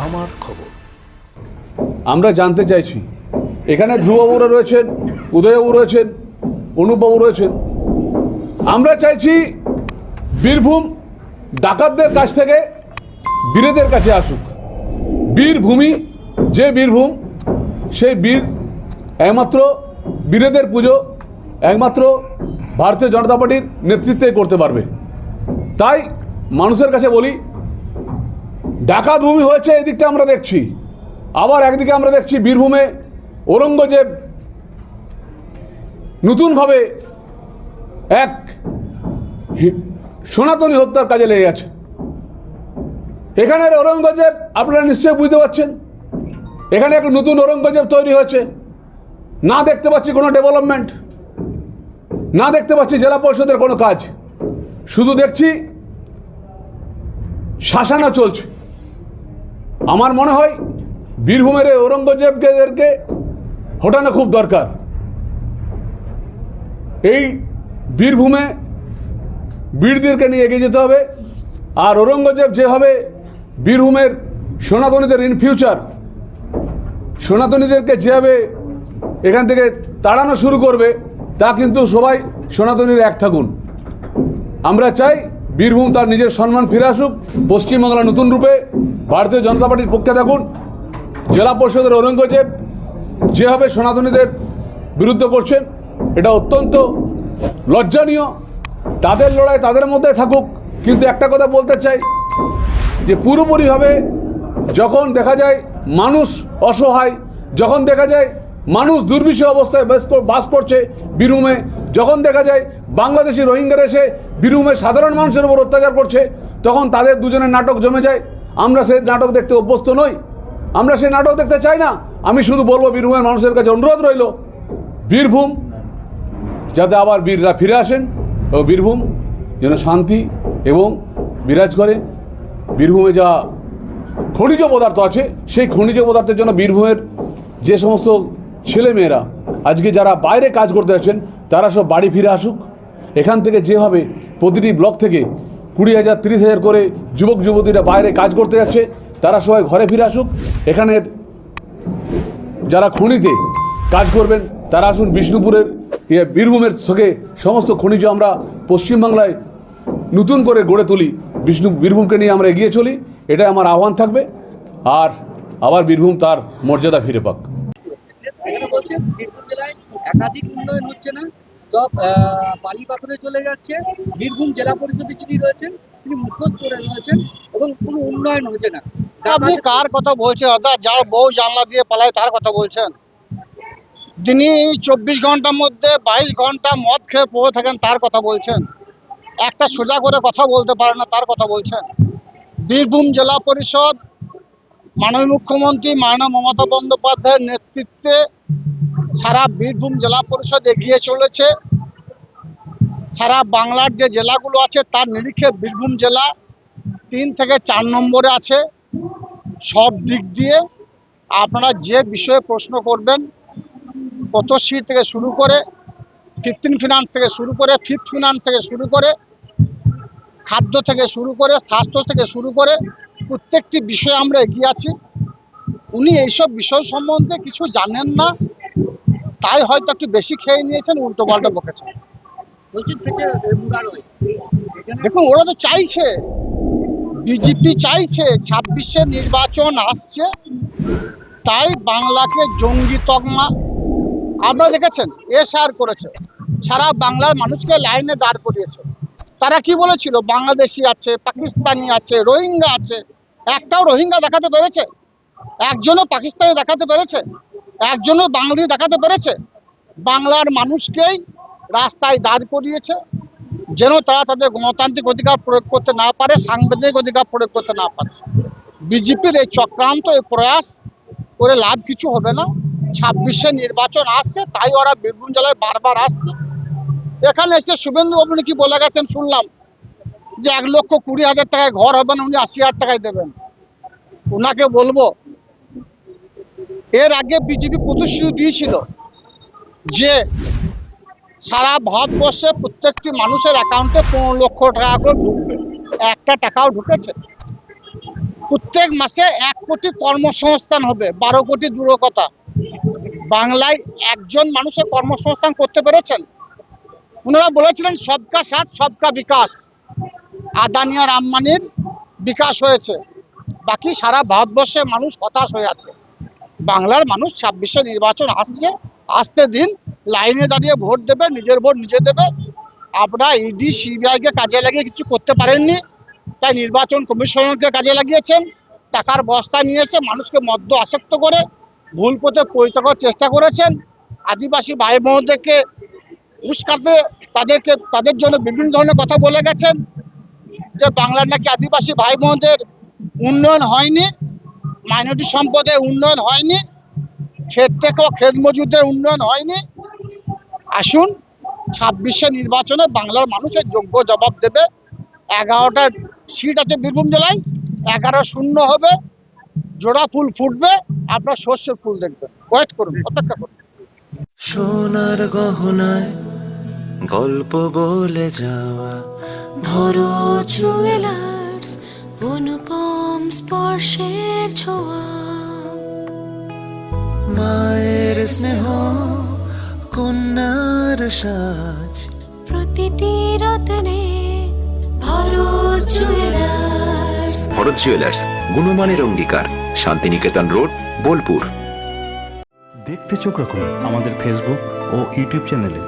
আমার খবর। আমরা জানতে চাইছি, এখানে ধ্রুববাবুরা রয়েছেন, উদয়বাবু রয়েছেন, অনুপবাবু রয়েছেন। আমরা চাইছি বীরভূম ডাকাতদের কাছ থেকে বীরেদের কাছে আসুক। বীরভূমি যে বীরভূম, সেই বীর একমাত্র বীরেদের পুজো একমাত্র ভারতীয় জনতা পার্টির নেতৃত্বে করতে পারবে। তাই মানুষের কাছে বলি, ডাকাত ভূমি হয়েছে এদিকটা আমরা দেখছি, আবার একদিকে আমরা দেখছি বীরভূমে ঔরঙ্গজেব নতুনভাবে এক সনাতনী হত্যার কাজে লেগে গেছে। এখানের ঔরঙ্গজেব আপনারা নিশ্চয়ই বুঝতে পারছেন, এখানে একটা নতুন ঔরঙ্গজেব তৈরি হয়েছে। না দেখতে পাচ্ছি কোনো ডেভেলপমেন্ট, না দেখতে পাচ্ছি জেলা পরিষদের কোনো কাজ, শুধু দেখছি শাসানো চলছে। আমার মনে হয় বীরভূমের এই ঔরঙ্গজেবকে হটানো খুব দরকার। এই বীরভূমে বীরদেরকে নিয়ে এগিয়ে যেতে হবে। আর ঔরঙ্গজেব যেভাবে বীরভূমের সনাতনীদের ইন ফিউচার, সনাতনীদেরকে যেভাবে এখান থেকে তাড়ানো শুরু করবে, তা কিন্তু সবাই সনাতনীর এক থাকুন। আমরা চাই বীরভূম তার নিজের সম্মান ফিরে আসুক, পশ্চিমবাংলা নতুন রূপে ভারতীয় জনতা পার্টির পক্ষে থাকুন। জেলা পরিষদের ঔরঙ্গজেব যেভাবে সনাতনীদের বিরুদ্ধে করছেন, এটা অত্যন্ত লজ্জানীয়। তাদের লড়াই তাদের মধ্যে থাকুক, কিন্তু একটা কথা বলতে চাই যে পুরোপুরিভাবে যখন দেখা যায় মানুষ অসহায়, যখন দেখা যায় মানুষ দুর্বিষহ অবস্থায় বাস করছে বীরভূমে, যখন দেখা যায় বাংলাদেশি রোহিঙ্গারা এসে বীরভূমের সাধারণ মানুষের উপর অত্যাচার করছে, তখন তাদের দুজনের নাটক জমে যায়। আমরা সেই নাটক দেখতে অভ্যস্ত নই, আমরা সেই নাটক দেখতে চাই না। আমি শুধু বলবো বীরভূমের মানুষের কাছে অনুরোধ রইল, বীরভূম যাতে আবার বীররা ফিরে আসেন ও বীরভূম যেন শান্তি এবং বিরাজ করে। বীরভূমে যা খনিজ পদার্থ আছে, সেই খনিজ পদার্থের জন্য বীরভূমের যে সমস্ত ছেলেমেয়েরা আজকে যারা বাইরে কাজ করতে যাচ্ছেন, তারা সব বাড়ি ফিরে আসুক। এখান থেকে যেভাবে প্রতিটি ব্লক থেকে 20,000 30,000 করে যুবক যুবতীরা বাইরে কাজ করতে যাচ্ছে, তারা সবাই ঘরে ফিরে আসুক। এখানের যারা খনিতে কাজ করবেন তারা আসুন বিষ্ণুপুরের বীরভূমের থেকে সমস্ত খনিজ আমরা পশ্চিমবাংলায় নতুন করে গড়ে তুলি। বীরভূমকে নিয়ে আমরা এগিয়ে চলি, এটাই আমার আহ্বান থাকবে। আর আবার বীরভূম তার মর্যাদা ফিরে পাক। এখানে বলছেন বীরভূম জেলায় একাধিক উন্নয়ন হচ্ছে না, সব বালি পাথরে চলে যাচ্ছে। বীরভূম জেলা পরিষদে যিনি রয়েছেন তিনি মুখোশ করে রয়েছেন এবং কোনো উন্নয়ন হচ্ছে না। আপনি কার কথা বলছেন দাদা? যার বউ জানলা দিয়ে পালায় তার কথা বলছেন? তিনি 24 ঘন্টার মধ্যে 22 ঘন্টা মদ খেয়ে পড়ে থাকেন, তার কথা বলছেন? একটা সোজা করে কথা বলতে পারে না, তার কথা বলছেন? বীরভূম জেলা পরিষদ মাননীয় মুখ্যমন্ত্রী মাননীয় মমতা বন্দ্যোপাধ্যায়ের নেতৃত্বে সারা বীরভূম জেলা পরিষদ এগিয়ে চলেছে। সারা বাংলার যে জেলাগুলো আছে তার নিরিখে বীরভূম জেলা 3 থেকে 4 নম্বরে আছে সব দিক দিয়ে। আপনারা যে বিষয়ে প্রশ্ন করবেন, পথশ্রী থেকে শুরু করে 15 ফিনান্স থেকে শুরু করে 5th ফিনান্স থেকে শুরু করে খাদ্য থেকে শুরু করে স্বাস্থ্য থেকে শুরু করে প্রত্যেকটি বিষয়ে আমরা এগিয়ে আছি। উনি এইসব বিষয় সম্বন্ধে কিছু জানেন না, তাই হয়তো একটু বেশি খেয়ে নিয়েছেন, উল্টো পাল্টা বকেছেন। বলছেন থেকে মুরারই দেখুন, ওরা তো চাইছে, বিজেপি চাইছে 26-এ নির্বাচন আসছে, তাই বাংলাকে জঙ্গি তকমা আপনারা দেখেছেন এসআর করেছে, সারা বাংলার মানুষকে লাইনে দাঁড় করিয়েছে। তারা কি বলেছিল? বাংলাদেশি আছে, পাকিস্তানি আছে, রোহিঙ্গা আছে। একটাও রোহিঙ্গা দেখাতে পেরেছে? একজনও পাকিস্তানি দেখাতে পেরেছে? একজনও বাঙালি দেখাতে পেরেছে? বাংলার মানুষকেই রাস্তায় দাঁড় করিয়েছে যেন তারা তাদের গণতান্ত্রিক অধিকার প্রয়োগ করতে না পারে, সাংবিধানিক অধিকার প্রয়োগ করতে না পারে। বিজেপির এই চক্রান্ত, এই প্রয়াস করে লাভ কিছু হবে না। 26-এ নির্বাচন আসছে, তাই ওরা বীরভূম জেলায় বারবার আসছে। এখানে এসে শুভেন্দু বাবু কি বলে গেছেন শুনলাম, যে 1,20,000 টাকায় ঘর হবে না, উনি 80,000 টাকায় দেবেন। ওনাকে বলবো, এর আগে বিজেপি প্রতিশ্রুতি দিয়েছিল যে সারা ভারতবর্ষে প্রত্যেকটি মানুষের অ্যাকাউন্টে 15 লক্ষ টাকা করে ঢুকবে। একটা টাকাও ঢুকেছে? প্রত্যেক মাসে 1 কোটি কর্মসংস্থান হবে, 12 কোটি দূরের কথা। বাংলায় একজন মানুষের কর্মসংস্থান করতে পেরেছেন? ওনারা বলেছিলেন সবকা সাথ সবকা বিকাশ, আদানি আর আম্বানির বিকাশ হয়েছে, বাকি সারা ভারতবর্ষের মানুষ হতাশ হয়ে আছে। বাংলার মানুষ 26-এ নির্বাচন আসছে, আসতে দিন, লাইনে দাঁড়িয়ে ভোট দেবে, নিজের ভোট নিজে দেবে। আপনারা ইডি সিবিআইকে কাজে লাগিয়ে কিছু করতে পারেননি, তাই নির্বাচন কমিশনকে কাজে লাগিয়েছেন, টাকার বস্তা নিয়ে এসে মানুষকে মদ্য আসক্ত করে ভুল পথে পরিচালনা করার চেষ্টা করেছেন। আদিবাসী ভাই বোনদেরকে উস্কাতে তাদের জন্য বিভিন্ন ধরনের কথা বলে গেছেন, যে বাংলার নাকি আদিবাসী ভাই বোনদের উন্নয়ন হয়নি, মাইনরিটি সম্পদের উন্নয়ন হয়নি, ক্ষেত থেকে ক্ষেত মজুরদের উন্নয়ন হয়নি। আসুন 26-এ নির্বাচনে বাংলার মানুষের যোগ্য জবাব দেবে। 11টা সিট আছে বীরভূম জেলায়, 11-0 হবে, জোড়া ফুল ফুটবে, আপনার শস্যের ফুল দেখবেন। ওয়েট করুন, অপেক্ষা করুন। সোনার গহনায় গল্প বলে যাওয়া ভরো জুয়েলার্স, অনুপম স্পর্শের ছোঁয়া, মায়ের স্নেহ কন্যার সাজ, প্রতিটি রত্নে ভরো জুয়েলার্স। ভরত জুয়েলার্স, গুণমানের অঙ্গীকার, শান্তিনিকেতন রোড, বোলপুর। দেখতে চোখ রাখুন আমাদের ফেসবুক ও ইউটিউব চ্যানেলে।